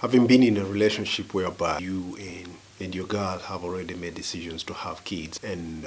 Having been in a relationship whereby you and your girl have already made decisions to have kids and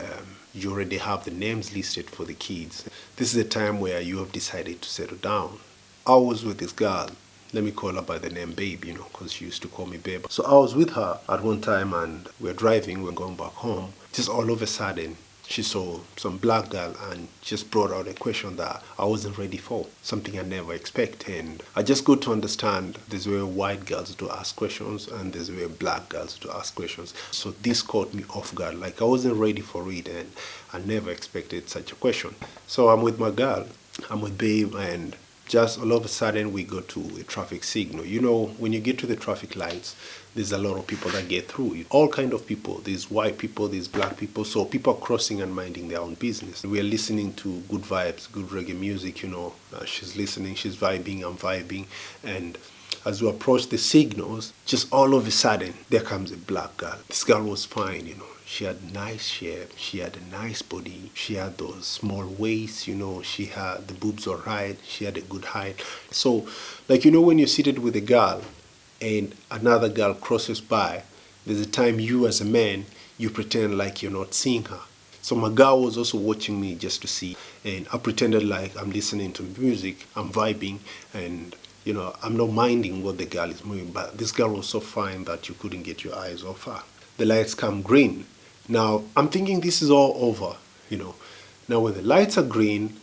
you already have the names listed for the kids, this is a time where you have decided to settle down. I was with this girl. Let me call her by the name Babe, because she used to call me Babe. So I was with her at one time and we're driving, we're going back home. Just all of a sudden, she saw some black girl and just brought out a question that I wasn't ready for, something I never expect. And I just got to understand there's way white girls to ask questions and there's way black girls to ask questions. So this caught me off guard, like I wasn't ready for it and I never expected such a question. So I'm with my girl, I'm with Babe, and just all of a sudden we go to a traffic signal. When you get to the traffic lights, there's a lot of people that get through. All kind of people. There's white people, there's black people. So people are crossing and minding their own business. We are listening to good vibes, good reggae music, she's listening, she's vibing, I'm vibing. And as we approach the signals, just all of a sudden, there comes a black girl. This girl was fine, She had nice shape, she had a nice body, she had those small waists, she had the boobs all right, she had a good height. So, when you're seated with a girl and another girl crosses by, there's a time you as a man, you pretend like you're not seeing her. So my girl was also watching me just to see, and I pretended like I'm listening to music, I'm vibing, and I'm not minding what the girl is moving, but this girl was so fine that you couldn't get your eyes off her. The lights come green. Now, I'm thinking this is all over, Now, when the lights are green,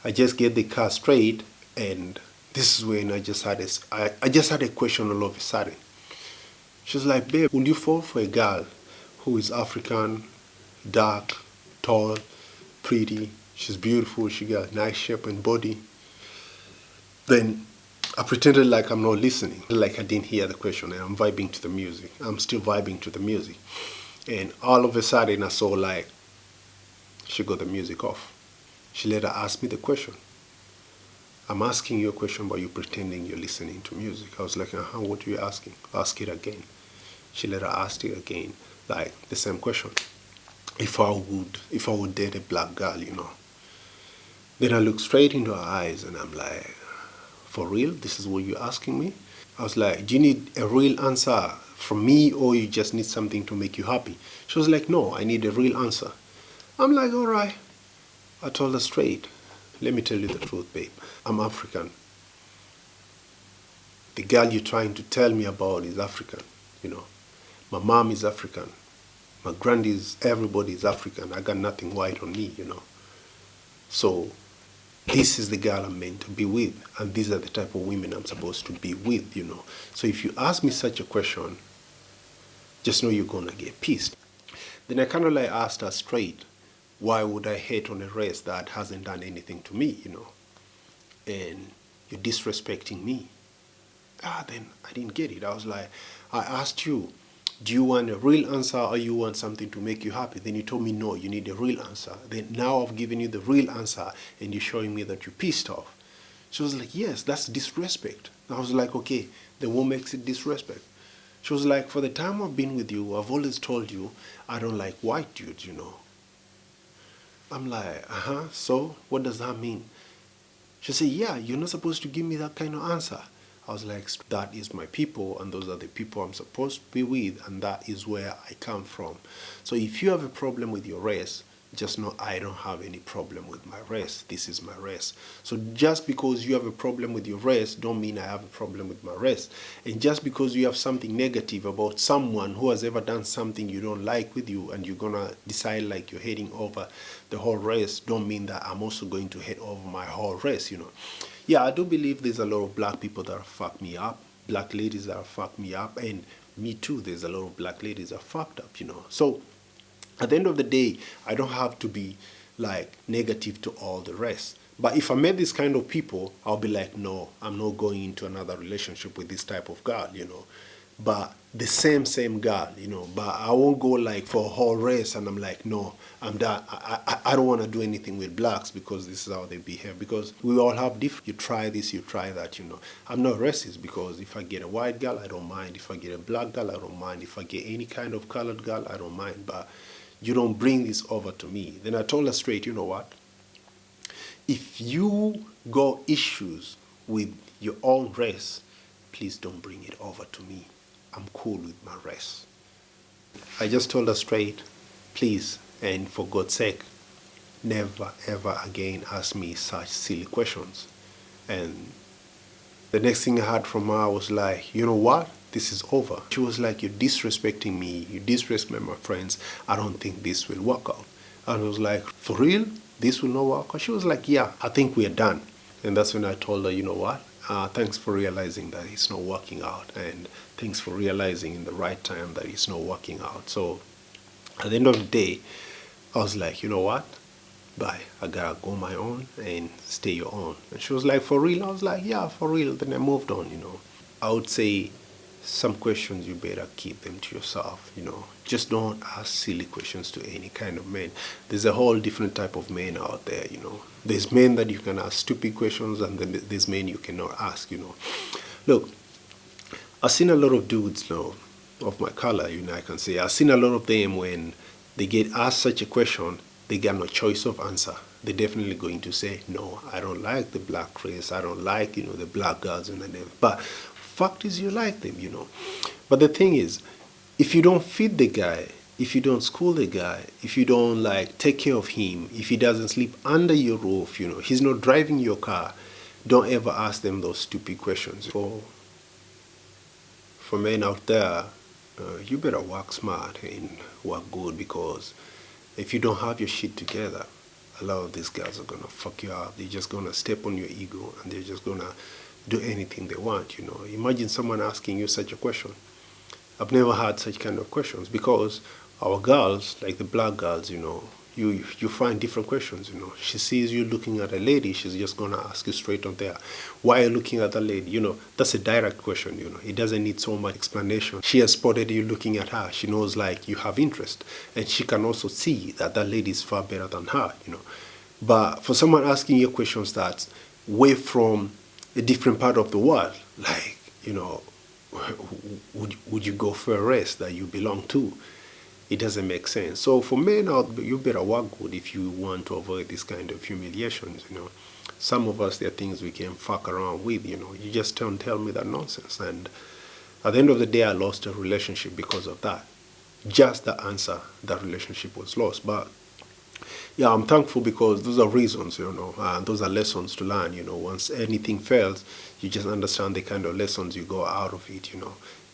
I just get the car straight, and this is when I just had a question all of a sudden. She's like, Babe, would you fall for a girl who is African, dark, tall, pretty, she's beautiful, she got a nice shape and body? Then I pretended like I'm not listening, like I didn't hear the question, and I'm vibing to the music. I'm still vibing to the music. And all of a sudden I saw like she got the music off. She later asked me the question. I'm asking you a question, but you're pretending you're listening to music. I was like, what are you asking? Ask it again. She later asked it again, like the same question. If I would date a black girl, Then I looked straight into her eyes and I'm like, for real? This is what you're asking me? I was like, do you need a real answer from me or you just need something to make you happy? She was like, no, I need a real answer. I'm like, all right. I told her straight, let me tell you the truth, babe. I'm African. The girl you're trying to tell me about is African, My mom is African. My everybody is African. I got nothing white on me, So this is the girl I'm meant to be with, and these are the type of women I'm supposed to be with, So if you ask me such a question, just know you're gonna get pissed. Then I kind of like asked her straight, why would I hate on a race that hasn't done anything to me, And you're disrespecting me. Then I didn't get it. I was like, I asked you, do you want a real answer or you want something to make you happy? Then you told me, no, you need a real answer. Then now I've given you the real answer and you're showing me that you're pissed off. She was like, yes, that's disrespect. I was like, okay, then what makes it disrespect? She was like, for the time I've been with you, I've always told you I don't like white dudes, I'm like, so what does that mean? She said, yeah, you're not supposed to give me that kind of answer. I was like, that is my people, and those are the people I'm supposed to be with, and that is where I come from. So if you have a problem with your race, just know I don't have any problem with my race. This is my race. So just because you have a problem with your race, don't mean I have a problem with my race. And just because you have something negative about someone who has ever done something you don't like with you, and you're gonna decide like you're hating over the whole race, don't mean that I'm also going to hate over my whole race, Yeah, I do believe there's a lot of black people that fuck me up, black ladies that fuck me up, and me too, there's a lot of black ladies that fucked up, So at the end of the day, I don't have to be like negative to all the rest. But if I met this kind of people, I'll be like, no, I'm not going into another relationship with this type of girl, But the same girl, But I won't go like for a whole race and I'm like, no, I'm done. I don't want to do anything with blacks because this is how they behave. Because we all have different. You try this, you try that, I'm not racist because if I get a white girl, I don't mind. If I get a black girl, I don't mind. If I get any kind of colored girl, I don't mind. But you don't bring this over to me. Then I told her straight, you know what? If you got issues with your own race please don't bring it over to me. I'm cool with my rest. I just told her straight, please, and for God's sake, never ever again ask me such silly questions. And the next thing I heard from her was like, you know what? This is over. She was like, you're disrespecting me. You disrespect my friends. I don't think this will work out. And I was like, for real? This will not work out? She was like, yeah, I think we're done. And that's when I told her, you know what? Thanks for realizing that it's not working out. And thanks for realizing in the right time that it's not working out. So at the end of the day, I was like, you know what? Bye. I gotta go my own and stay your own. And she was like, for real? I was like, yeah, for real. Then I moved on, I would say some questions you better keep them to yourself, Just don't ask silly questions to any kind of man. There's a whole different type of men out there, There's men that you can ask stupid questions, and then there's men you cannot ask, Look, I've seen a lot of dudes now of my color, I can say. I've seen a lot of them when they get asked such a question, they get no choice of answer. They're definitely going to say, no, I don't like the black race. I don't like, the black girls and everything. But fact is you like them, But the thing is, if you don't feed the guy, if you don't school the guy, if you don't take care of him, if he doesn't sleep under your roof, he's not driving your car, don't ever ask them those stupid questions. For men out there, you better work smart and work good, because if you don't have your shit together, a lot of these guys are gonna fuck you up. They're just gonna step on your ego, and they're just gonna do anything they want, Imagine someone asking you such a question. I've never had such kind of questions, because our girls, like the black girls, you find different questions, She sees you looking at a lady, she's just gonna ask you straight on there, why are you looking at that lady? That's a direct question, It doesn't need so much explanation. She has spotted you looking at her. She knows you have interest, and she can also see that that lady is far better than her, But for someone asking you questions that's way from a different part of the world, would you go for a race that you belong to? It doesn't make sense. So for men out, you better work good if you want to avoid this kind of humiliations, Some of us, there are things we can fuck around with, You just don't tell me that nonsense. And at the end of the day, I lost a relationship because of that. Just the answer, that relationship was lost. But yeah, I'm thankful, because those are reasons, and those are lessons to learn, Once anything fails, you just understand the kind of lessons you go out of it,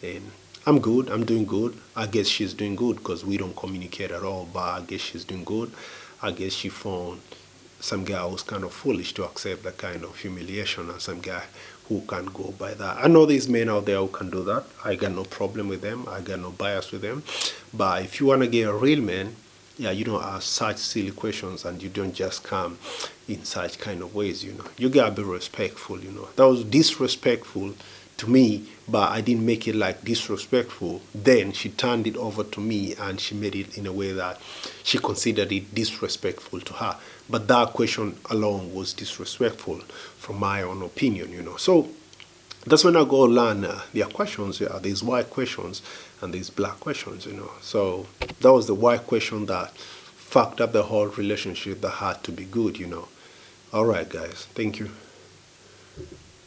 And I'm good. I'm doing good. I guess she's doing good, because we don't communicate at all, but I guess she's doing good. I guess she found some guy who's kind of foolish to accept that kind of humiliation, and some guy who can go by that. I know there's men out there who can do that. I got no problem with them. I got no bias with them. But if you want to get a real man, yeah, you don't ask such silly questions, and you don't just come in such kind of ways, You gotta be respectful, That was disrespectful to me, but I didn't make it disrespectful. Then she turned it over to me, and she made it in a way that she considered it disrespectful to her. But that question alone was disrespectful from my own opinion, So that's when I go learn their questions. There's white questions and there's black questions, So that was the white question that fucked up the whole relationship that had to be good, All right, guys. Thank you.